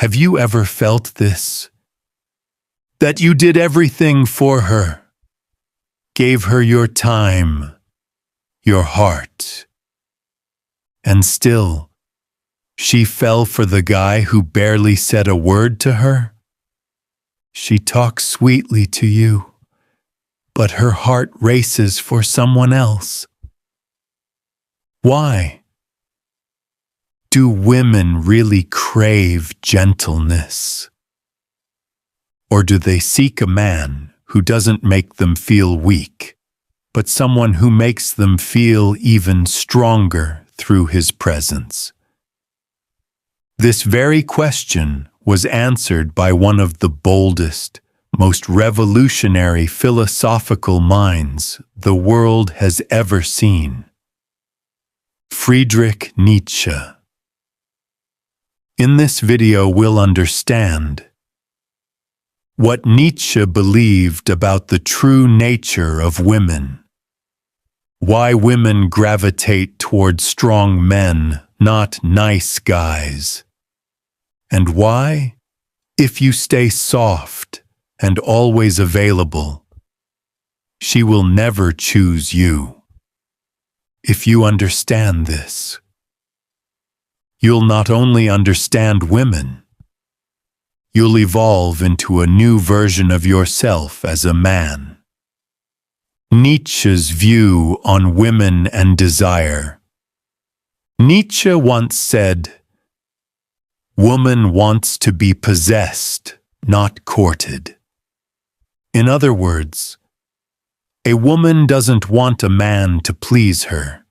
Have you ever felt this? That you did everything for her, gave her your time, your heart, and still, she fell for the guy who barely said a word to her? She talks sweetly to you, but her heart races for someone else. Why? Do women really crave gentleness? Or do they seek a man who doesn't make them feel weak, but someone who makes them feel even stronger through his presence? This very question was answered by one of the boldest, most revolutionary philosophical minds the world has ever seen. Friedrich Nietzsche. In this video, we'll understand what Nietzsche believed about the true nature of women, why women gravitate toward strong men, not nice guys, and why, if you stay soft and always available, she will never choose you. If you understand this, you'll not only understand women, you'll evolve into a new version of yourself as a man. Nietzsche's view on women and desire. Nietzsche once said, "Woman wants to be possessed, not courted." In other words, a woman doesn't want a man to please her.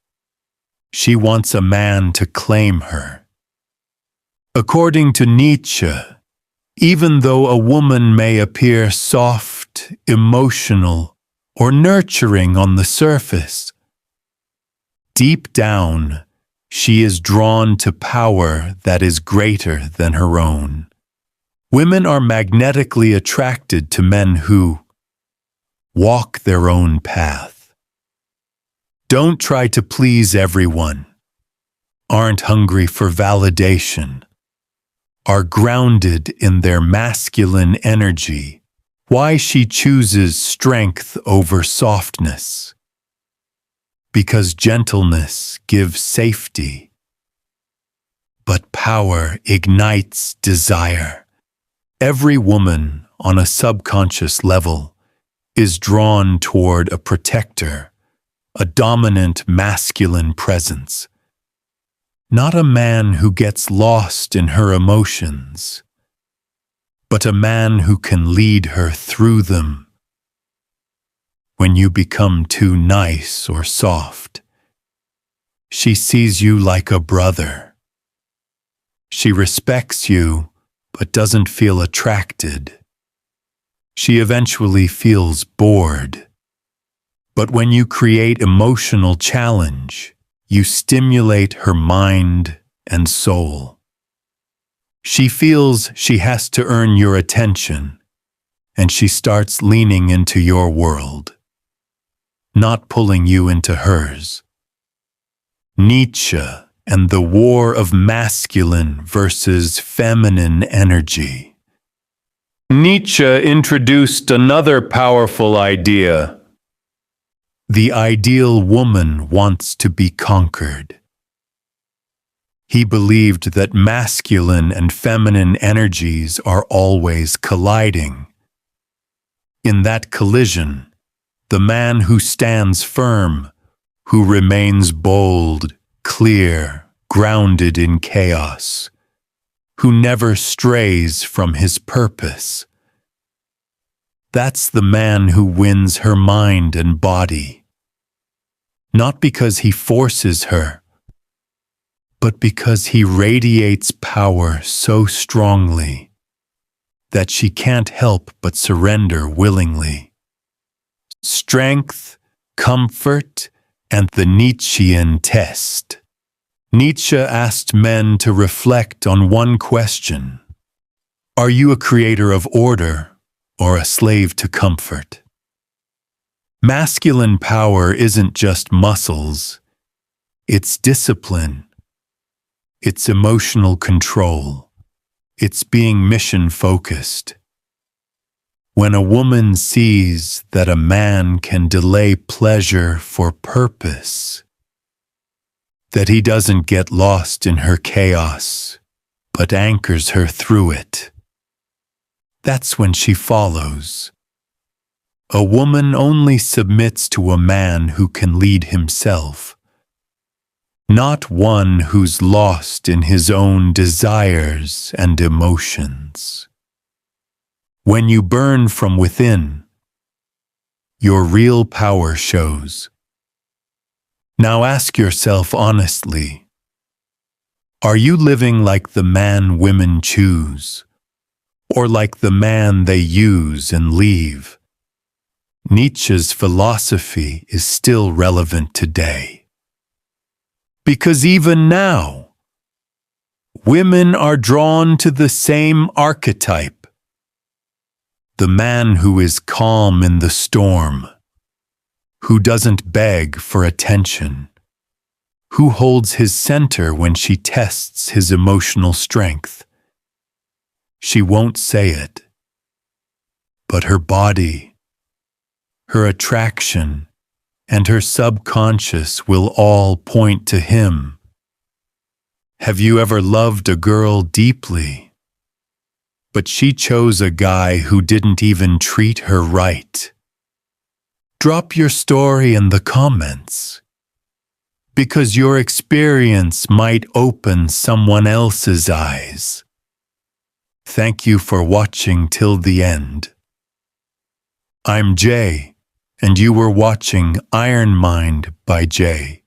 She wants a man to claim her. According to Nietzsche, even though a woman may appear soft, emotional, or nurturing on the surface, deep down, she is drawn to power that is greater than her own. Women are magnetically attracted to men who walk their own path, don't try to please everyone, aren't hungry for validation, are grounded in their masculine energy. Why she chooses strength over softness? Because gentleness gives safety, but power ignites desire. Every woman on a subconscious level is drawn toward a protector, a dominant masculine presence. Not a man who gets lost in her emotions, but a man who can lead her through them. When you become too nice or soft, she sees you like a brother. She respects you, but doesn't feel attracted. She eventually feels bored. But when you create emotional challenge, you stimulate her mind and soul. She feels she has to earn your attention, and she starts leaning into your world, not pulling you into hers. Nietzsche and the war of masculine versus feminine energy. Nietzsche introduced another powerful idea. The ideal woman wants to be conquered. He believed that masculine and feminine energies are always colliding. In that collision, the man who stands firm, who remains bold, clear, grounded in chaos, who never strays from his purpose, that's the man who wins her mind and body. Not because he forces her, but because he radiates power so strongly that she can't help but surrender willingly. Strength, comfort, and the Nietzschean test. Nietzsche asked men to reflect on one question: are you a creator of order or a slave to comfort? Masculine power isn't just muscles, it's discipline, it's emotional control, It's being mission-focused. When a woman sees that a man can delay pleasure for purpose, that he doesn't get lost in her chaos, but anchors her through it, that's when she follows. A woman only submits to a man who can lead himself, not one who's lost in his own desires and emotions. When you burn from within, your real power shows. Now ask yourself honestly, are you living like the man women choose, or like the man they use and leave? Nietzsche's philosophy is still relevant today. Because even now, women are drawn to the same archetype. The man who is calm in the storm, who doesn't beg for attention, who holds his center when she tests his emotional strength. She won't say it, but her body, her attraction, and her subconscious will all point to him. Have you ever loved a girl deeply, but she chose a guy who didn't even treat her right? Drop your story in the comments, because your experience might open someone else's eyes. Thank you for watching till the end. I'm Jay, and you were watching Ironmind by Jay.